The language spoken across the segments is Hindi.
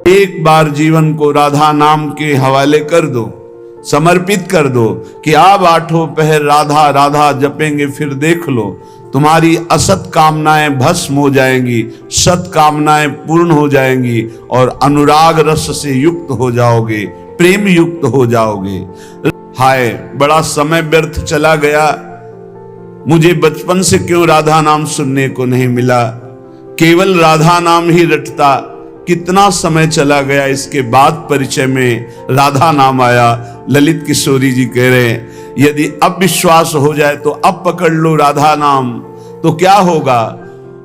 एक बार जीवन को राधा नाम के हवाले कर दो, समर्पित कर दो कि आप आठों पहर राधा राधा जपेंगे, फिर देख लो तुम्हारी असत कामनाएं भस्म हो जाएंगी, सत कामनाएं पूर्ण हो जाएंगी और अनुराग रस से युक्त हो जाओगे, प्रेम युक्त हो जाओगे। हाय बड़ा समय व्यर्थ चला गया, मुझे बचपन से क्यों राधा नाम सुनने को नहीं मिला, केवल राधा नाम ही रटता, कितना समय चला गया। इसके बाद परिचय में राधा नाम आया। ललित किशोरी जी कह रहे हैं यदि अब विश्वास हो जाए तो अब पकड़ लो राधा नाम, तो क्या होगा।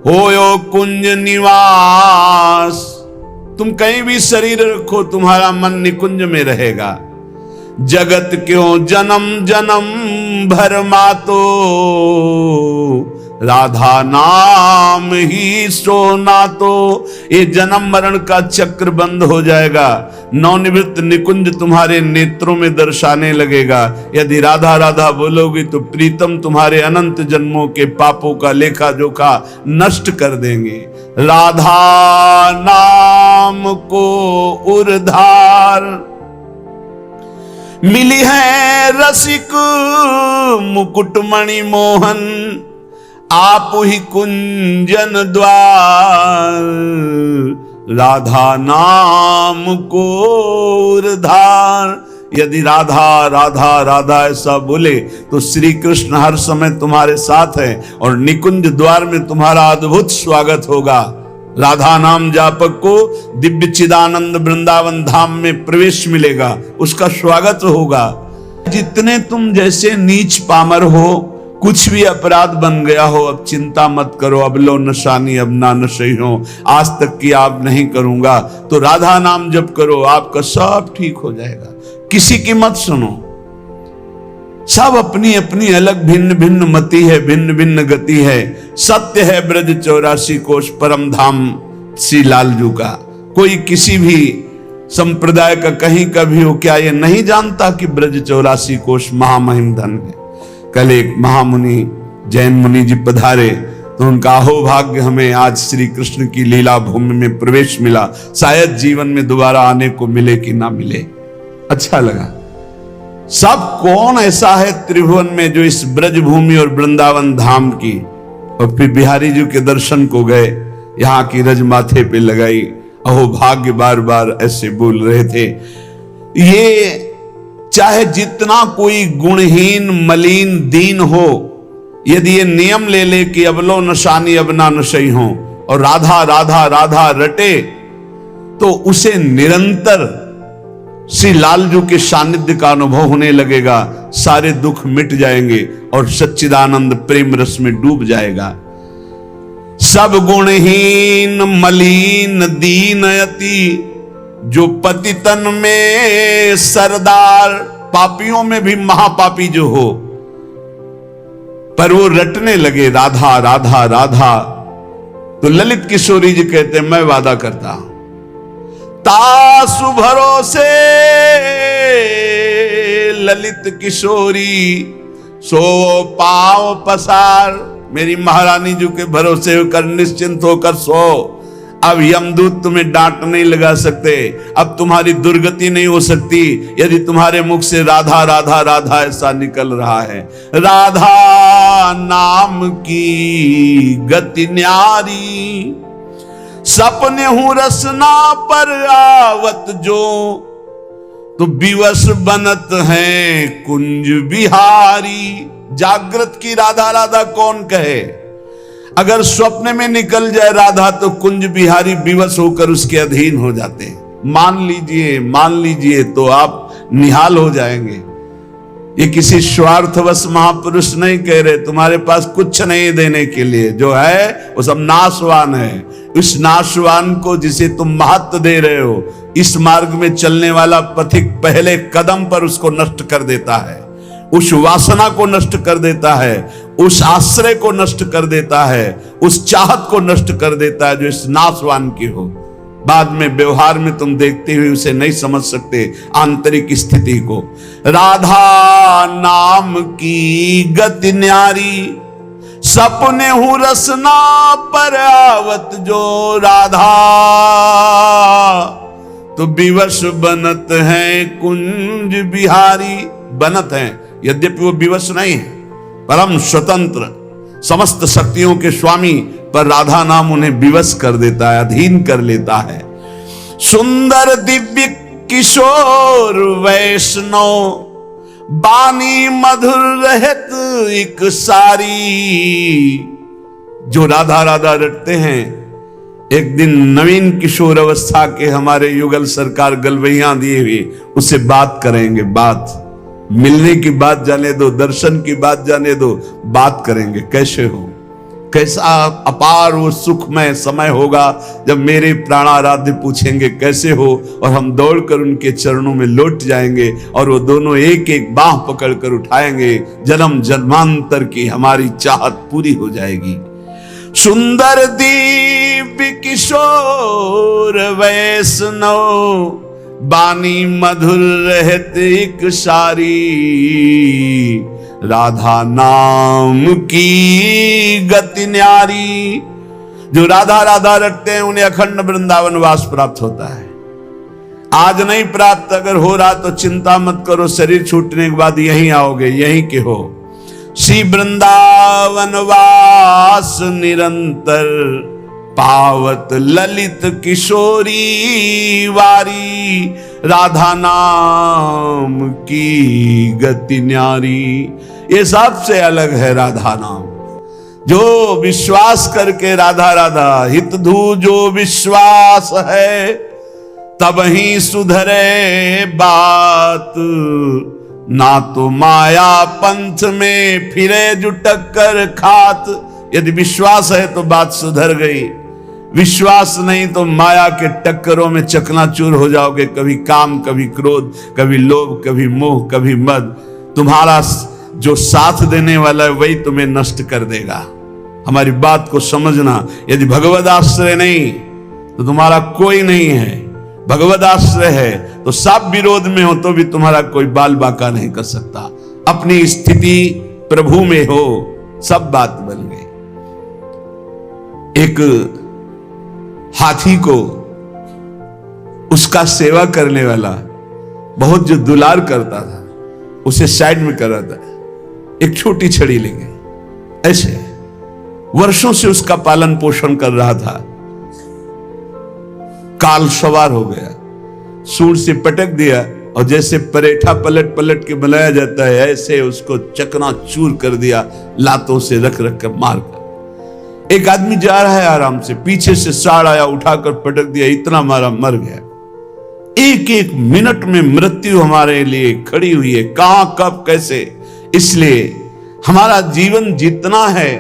होयो कुंज निवास, तुम कहीं भी शरीर रखो तुम्हारा मन निकुंज में रहेगा। जगत क्यों जन्म जन्म भर मातो, राधा नाम ही सोना तो। ये जन्म मरण का चक्र बंद हो जाएगा, नवनिवृत्त निकुंज तुम्हारे नेत्रों में दर्शाने लगेगा। यदि राधा राधा बोलोगे तो प्रीतम तुम्हारे अनंत जन्मों के पापों का लेखा जोखा नष्ट कर देंगे। राधा नाम को उर्धार मिली है रसिक मुकुटमणि मोहन, आप ही कुंजन द्वार। राधा नाम को उर्धार। यदि राधा राधा राधा ऐसा बोले तो श्री कृष्ण हर समय तुम्हारे साथ है और निकुंज द्वार में तुम्हारा अद्भुत स्वागत होगा। राधा नाम जापक को दिव्य चिदानंद वृंदावन धाम में प्रवेश मिलेगा, उसका स्वागत होगा। जितने तुम जैसे नीच पामर हो, कुछ भी अपराध बन गया हो, अब चिंता मत करो। अब लो नशानी अब ना नशई हो, आज तक की आप नहीं करूंगा, तो राधा नाम जप करो, आपका सब ठीक हो जाएगा। किसी की मत सुनो, सब अपनी अपनी अलग भिन्न भिन्न मति है, भिन्न भिन्न गति है। सत्य है ब्रज 84 कोश परम धाम श्री लालजू का। कोई किसी भी संप्रदाय का कहीं का भी हो, क्या ये नहीं जानता कि ब्रज 84 कोश महामहिम धन है। कल एक महामुनि जैन मुनि जी पधारे तो उनका अहोभाग्य हमें आज श्री कृष्ण की लीला भूमि में प्रवेश मिला। शायद जीवन में दोबारा आने को मिले कि ना मिले। अच्छा लगा। सब कौन ऐसा है त्रिभुवन में जो इस ब्रज भूमि और वृंदावन धाम की, और फिर बिहारी जी के दर्शन को गए, यहाँ की रज माथे पे लगाई, अहो भाग्य बार बार ऐसे बोल रहे थे। ये चाहे जितना कोई गुणहीन मलिन दीन हो, यदि ये नियम ले ले कि अब लो नशानी अब ना नशई हो और राधा राधा राधा रटे, तो उसे निरंतर श्री लालजू के सानिध्य का अनुभव होने लगेगा। सारे दुख मिट जाएंगे और सच्चिदानंद प्रेम रस में डूब जाएगा। सब गुणहीन मलिन दीन यति, जो पतितन में सरदार, पापियों में भी महापापी जो हो, पर वो रटने लगे राधा राधा राधा, तो ललित किशोरी जी कहते हैं मैं वादा करता हूं तासु भरोसे ललित किशोरी सो पाओ पसार। मेरी महारानी जी के भरोसे होकर निश्चिंत होकर सो। अब यमदूत तुम्हें डांट नहीं लगा सकते, अब तुम्हारी दुर्गति नहीं हो सकती यदि तुम्हारे मुख से राधा राधा राधा ऐसा निकल रहा है। राधा नाम की गति न्यारी, सपने हूं रसना पर आवत जो, तो विवश बनत है कुंज बिहारी। जागृत की राधा राधा कौन कहे, अगर स्वप्न में निकल जाए राधा तो कुंज बिहारी विवश होकर उसके अधीन हो जाते हैं। मान लीजिए तो आप निहाल हो जाएंगे। ये किसी स्वार्थवश महापुरुष नहीं कह रहे, तुम्हारे पास कुछ नहीं देने के लिए, जो है वो सब नाशवान है। इस नाशवान को जिसे तुम महत्व दे रहे हो, इस मार्ग में चलने वाला पथिक पहले कदम पर उसको नष्ट कर देता है, उस वासना को नष्ट कर देता है, उस आश्रय को नष्ट कर देता है, उस चाहत को नष्ट कर देता है जो इस नाशवान की हो। बाद में व्यवहार में तुम देखते हुए उसे नहीं समझ सकते आंतरिक स्थिति को। राधा नाम की गति न्यारी, सपने हूं रसना पर आवत जो। राधा तो विवश बनत है कुंज बिहारी। बनत हैं, यद्यपि वो विवश नहीं है, परम स्वतंत्र, समस्त शक्तियों के स्वामी, पर राधा नाम उन्हें विवश कर देता है, अधीन कर लेता है। सुंदर दिव्य किशोर वैष्णव, बानी मधुर रहत एक सारी। जो राधा राधा रटते हैं, एक दिन नवीन किशोर अवस्था के हमारे युगल सरकार गलवैया दिए हुए उससे बात करेंगे। बात मिलने की बात जाने दो, दर्शन की बात जाने दो, बात करेंगे। कैसे हो, कैसा अपार वो सुखमय समय होगा जब मेरे प्राणाराध्य पूछेंगे कैसे हो, और हम दौड़कर उनके चरणों में लौट जाएंगे और वो दोनों एक एक बाह पकड़कर उठाएंगे। जन्म जन्मांतर की हमारी चाहत पूरी हो जाएगी। सुंदर दिव्य किशोर वैष्णव, बानी मधुर रहत एक सारी। राधा नाम की गति न्यारी। जो राधा राधा रटते हैं उन्हें अखंड वृंदावन वास प्राप्त होता है। आज नहीं प्राप्त, अगर हो रहा तो चिंता मत करो, शरीर छूटने के बाद यहीं आओगे, यहीं के हो। श्री वृंदावन वास निरंतर, पावत ललित किशोरी वारी। राधा नाम की गति न्यारी। ये सबसे अलग है राधा नाम। जो विश्वास करके राधा राधा हित धू जो विश्वास है, तब ही सुधरे बात। ना तो माया पंथ में फिरे जो टक्कर खात। यदि विश्वास है तो बात सुधर गई, विश्वास नहीं तो माया के टक्करों में चकनाचूर हो जाओगे। कभी काम, कभी क्रोध, कभी लोभ, कभी मोह, कभी मद। तुम्हारा जो साथ देने वाला है वही तुम्हें नष्ट कर देगा। हमारी बात को समझना। यदि भगवद आश्रय नहीं तो तुम्हारा कोई नहीं है, भगवद आश्रय है तो सब विरोध में हो तो भी तुम्हारा कोई बाल बाका नहीं कर सकता। अपनी स्थिति प्रभु में हो, सब बात बन गई। एक हाथी को उसका सेवा करने वाला बहुत जो दुलार करता था, उसे साइड में कर रहा था, एक छोटी छड़ी लेंगे। ऐसे वर्षों से उसका पालन पोषण कर रहा था। काल सवार हो गया, सूंड से पटक दिया और जैसे परेठा पलट पलट के बनाया जाता है, ऐसे उसको चकनाचूर कर दिया, लातों से रख रख कर मार कर। एक आदमी जा रहा है आराम से, पीछे से साड़ आया, उठाकर पटक दिया, इतना मारा, मर गया। एक एक मिनट में मृत्यु हमारे लिए खड़ी हुई है, कहां, कब, कैसे। इसलिए हमारा जीवन जितना है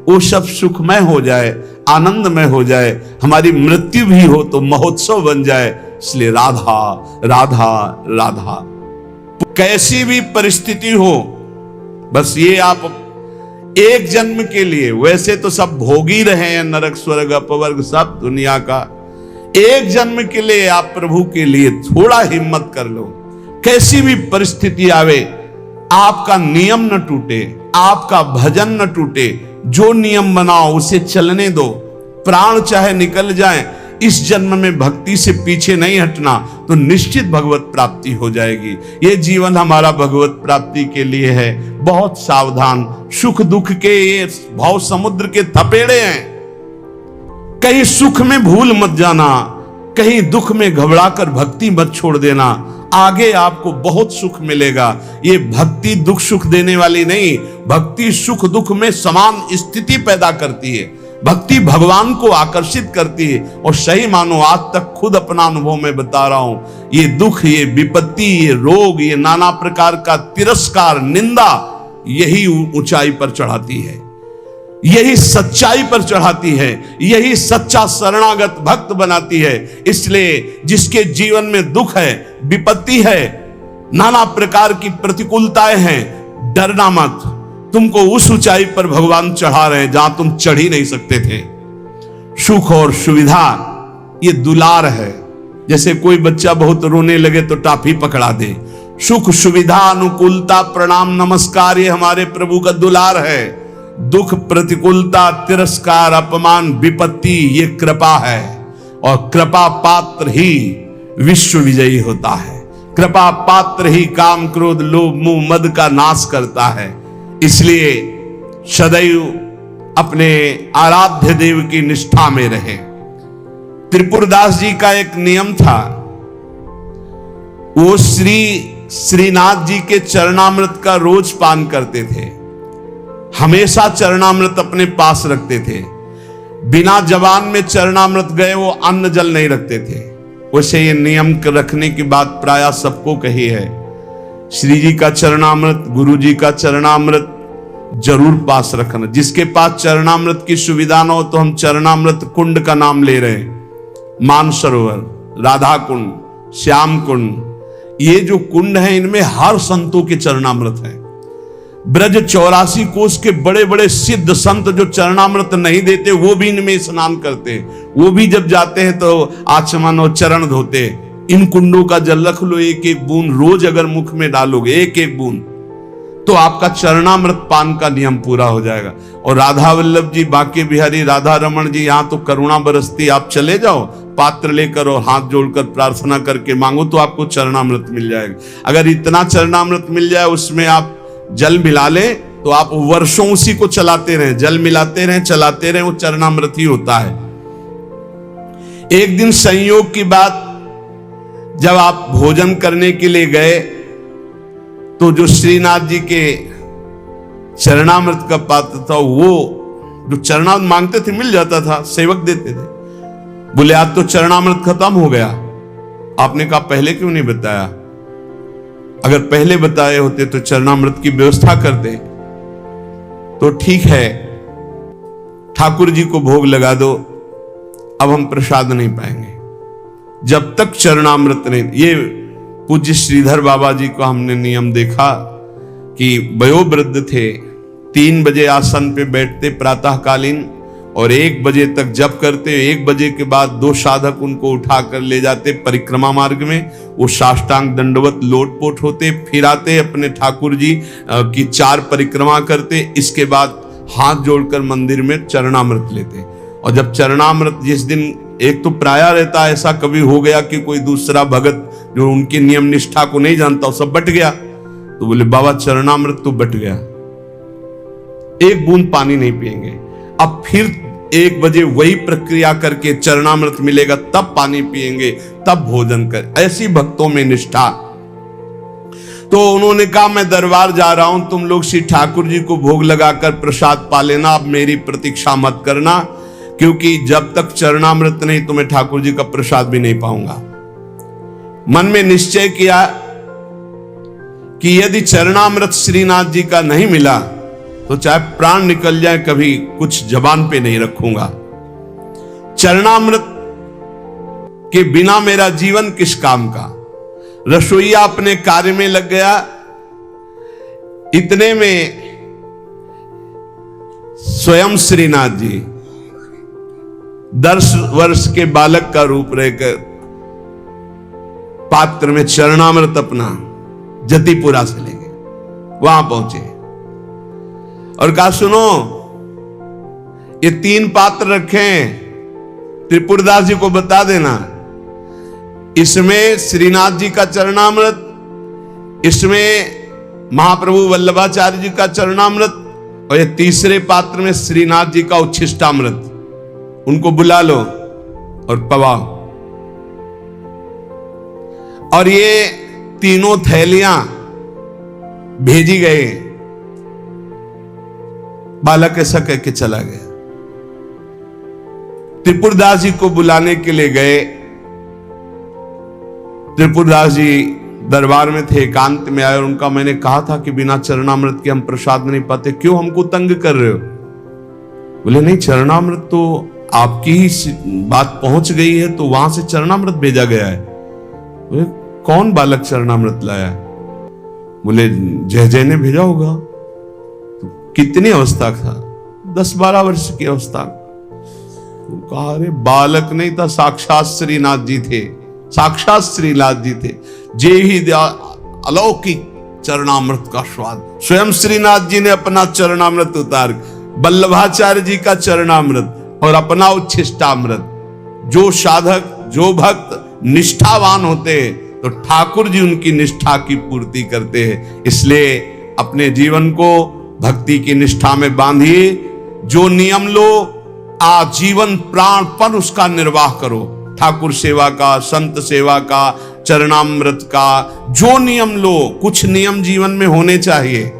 वो सब सुखमय हो जाए, आनंदमय हो जाए। हमारी मृत्यु भी हो तो महोत्सव बन जाए। इसलिए राधा राधा राधा, कैसी भी परिस्थिति हो, बस ये आप एक जन्म के लिए, वैसे तो सब भोग ही रहे हैं, नरक स्वर्ग अपवर्ग सब दुनिया का। एक जन्म के लिए आप प्रभु के लिए थोड़ा हिम्मत कर लो। कैसी भी परिस्थिति आवे, आपका नियम न टूटे, आपका भजन न टूटे। जो नियम बनाओ उसे चलने दो, प्राण चाहे निकल जाए, इस जन्म में भक्ति से पीछे नहीं हटना, तो निश्चित भगवत प्राप्ति हो जाएगी। ये जीवन हमारा भगवत प्राप्ति के लिए है। बहुत सावधान, सुख दुख के ये भाव समुद्र के थपेड़े हैं। कहीं सुख में भूल मत जाना, कहीं दुख में घबराकर भक्ति मत छोड़ देना। आगे आपको बहुत सुख मिलेगा। ये भक्ति दुख सुख देने वाली नहीं, भक्ति सुख दुख में समान स्थिति पैदा करती है। भक्ति भगवान को आकर्षित करती है। और सही मानो, आज तक खुद अपना अनुभव में बता रहा हूं, ये दुख, ये विपत्ति, ये रोग, ये नाना प्रकार का तिरस्कार, निंदा, यही ऊंचाई पर चढ़ाती है, यही सच्चाई पर चढ़ाती है, यही सच्चा शरणागत भक्त बनाती है। इसलिए जिसके जीवन में दुख है, विपत्ति है, नाना प्रकार की प्रतिकूलताएं हैं, डरना मत। तुमको उस ऊंचाई पर भगवान चढ़ा रहे हैं जहां तुम चढ़ ही नहीं सकते थे। सुख और सुविधा ये दुलार है। जैसे कोई बच्चा बहुत रोने लगे तो टाफी पकड़ा दे। सुख सुविधा अनुकूलता प्रणाम नमस्कार ये हमारे प्रभु का दुलार है। दुख प्रतिकूलता तिरस्कार अपमान विपत्ति ये कृपा है। और कृपा पात्र ही विश्व विजयी होता है। कृपा पात्र ही काम क्रोध लोभ मोह मद का नाश करता है। इसलिए सदैव अपने आराध्य देव की निष्ठा में रहे। त्रिपुरदास जी का एक नियम था, वो श्रीनाथ जी के चरणामृत का रोज पान करते थे, हमेशा चरणामृत अपने पास रखते थे। बिना जबान में चरणामृत गए वो अन्न जल नहीं रखते थे। वैसे ये नियम रखने की बात प्रायः सबको कही है। श्री जी का चरणामृत, गुरु जी का चरणामृत जरूर पास रखना। जिसके पास चरणामृत की सुविधा न हो तो हम चरणामृत कुंड का नाम ले रहे हैं। मानसरोवर, राधा कुंड, श्याम कुंड, ये जो कुंड है इनमें हर संतों के चरणामृत है। ब्रज 84 कोस के बड़े बड़े सिद्ध संत जो चरणामृत नहीं देते वो भी इनमें स्नान करते। वो भी जब जाते हैं तो आचमन और चरण धोते। इन कुंडों का जल रख लो, एक एक बूंद रोज अगर मुख में डालोगे, एक एक बूंद, तो आपका चरणामृत पान का नियम पूरा हो जाएगा। और राधा वल्लभ जी, बांके बिहारी राधा रमन जी, यहाँ तो करुणा बरसती, आप चले जाओ पात्र लेकर और हाथ जोड़कर प्रार्थना करके मांगो तो आपको चरणामृत मिल जाएगा। अगर इतना चरणामृत मिल जाए उसमें आप जल मिला ले तो आप वर्षों उसी को चलाते रहें, जल मिलाते रहें, चलाते रहें, वो चरणामृत ही होता है। एक दिन संयोग की बात, जब आप भोजन करने के लिए गए तो जो श्रीनाथ जी के चरणामृत का पात्र था, वो जो चरणामृत मांगते थे मिल जाता था, सेवक देते थे। बोले आज तो चरणामृत खत्म हो गया। आपने कहा पहले क्यों नहीं बताया? अगर पहले बताए होते तो चरणामृत की व्यवस्था करते। तो ठीक है, ठाकुर जी को भोग लगा दो, अब हम प्रसाद नहीं पाएंगे जब तक चरणामृत नहीं। ये पूज्य श्रीधर बाबा जी को हमने नियम देखा कि वयोवृद्ध थे, 3 बजे आसन पे बैठते प्रातःकालीन और 1 बजे तक जप करते। 1 बजे के बाद 2 साधक उनको उठाकर ले जाते परिक्रमा मार्ग में। वो साष्टांग दंडवत लोटपोट होते, फिर आते अपने ठाकुर जी की 4 परिक्रमा करते। इसके बाद हाथ जोड़कर मंदिर में चरणामृत लेते। और जब चरणामृत जिस दिन, एक तो प्रायः रहता, ऐसा कभी हो गया कि कोई दूसरा भगत जो उनके नियम निष्ठा को नहीं जानता, सब बट गया, तो बोले बाबा चरणामृत तो बट गया, 1 बूंद पानी नहीं पिएंगे। अब फिर 1 बजे वही प्रक्रिया करके चरणामृत मिलेगा तब पानी पिएंगे, तब भोजन कर। ऐसी भक्तों में निष्ठा। तो उन्होंने कहा मैं दरबार जा रहा हूं, तुम लोग श्री ठाकुर जी को भोग लगाकर प्रसाद पा लेना, अब मेरी प्रतीक्षा मत करना, क्योंकि जब तक चरणामृत नहीं तो मैं ठाकुर जी का प्रसाद भी नहीं पाऊंगा। मन में निश्चय किया कि यदि चरणामृत श्रीनाथ जी का नहीं मिला तो चाहे प्राण निकल जाए कभी कुछ जबान पे नहीं रखूंगा। चरणामृत के बिना मेरा जीवन किस काम का। रसोईया अपने कार्य में लग गया। इतने में स्वयं श्रीनाथ जी 10 वर्ष के बालक का रूप रहकर पात्र में चरणामृत अपना जतिपुरा से ले गए। वहां पहुंचे और कहा सुनो, ये 3 पात्र रखे, त्रिपुरदास जी को बता देना, इसमें श्रीनाथ जी का चरणामृत, इसमें महाप्रभु वल्लभाचार्य जी का चरणामृत, और ये तीसरे पात्र में श्रीनाथ जी का उच्छिष्टामृत। उनको बुला लो और पवाओ। और ये तीनों थैलियां भेजी गए। बालक ऐसा कह के चला गया। त्रिपुरदास जी को बुलाने के लिए गए। त्रिपुरदास जी दरबार में थे, एकांत में आए और उनका मैंने कहा था कि बिना चरणामृत के हम प्रसाद नहीं पाते, क्यों हमको तंग कर रहे हो? बोले नहीं, चरणामृत तो आपकी ही बात पहुंच गई है तो वहां से चरणामृत भेजा गया है। बोले कौन बालक चरणामृत लाया? बोले जय जय ने भेजा होगा। तो कितनी अवस्था था? 10-12 वर्ष की अवस्था। तो कहा अरे बालक नहीं था, साक्षात श्रीनाथ जी थे, साक्षात श्रीनाथ जी थे। जे ही अलौकिक चरणामृत का स्वाद। स्वयं श्रीनाथ जी ने अपना चरणामृत उतार, वल्लभाचार्य जी का चरणामृत और अपना उच्छिष्टामृत। जो साधक, जो भक्त निष्ठावान होते हैं तो ठाकुर जी उनकी निष्ठा की पूर्ति करते हैं। इसलिए अपने जीवन को भक्ति की निष्ठा में बांधिए। जो नियम लो आजीवन प्राणपण उसका निर्वाह करो। ठाकुर सेवा का, संत सेवा का, चरणामृत का जो नियम लो, कुछ नियम जीवन में होने चाहिए,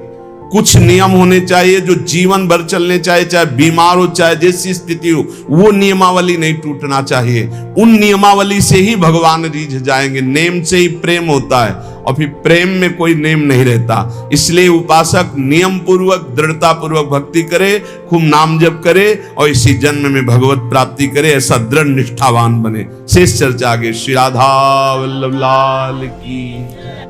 कुछ नियम होने चाहिए जो जीवन भर चलने चाहिए, चाहे बीमार हो चाहे जैसी स्थिति हो, वो नियमावली नहीं टूटना चाहिए। उन नियमावली से ही भगवान रीझ जाएंगे। नेम से ही प्रेम होता है और फिर प्रेम में कोई नेम नहीं रहता। इसलिए उपासक नियम पूर्वक, दृढ़ता पूर्वक भक्ति करे, खूब नाम जप करे और इसी जन्म में भगवत प्राप्ति करे, ऐसा दृढ़ निष्ठावान बने। शेष चर्चा आगे। श्री राधा वल्लभ लाल की।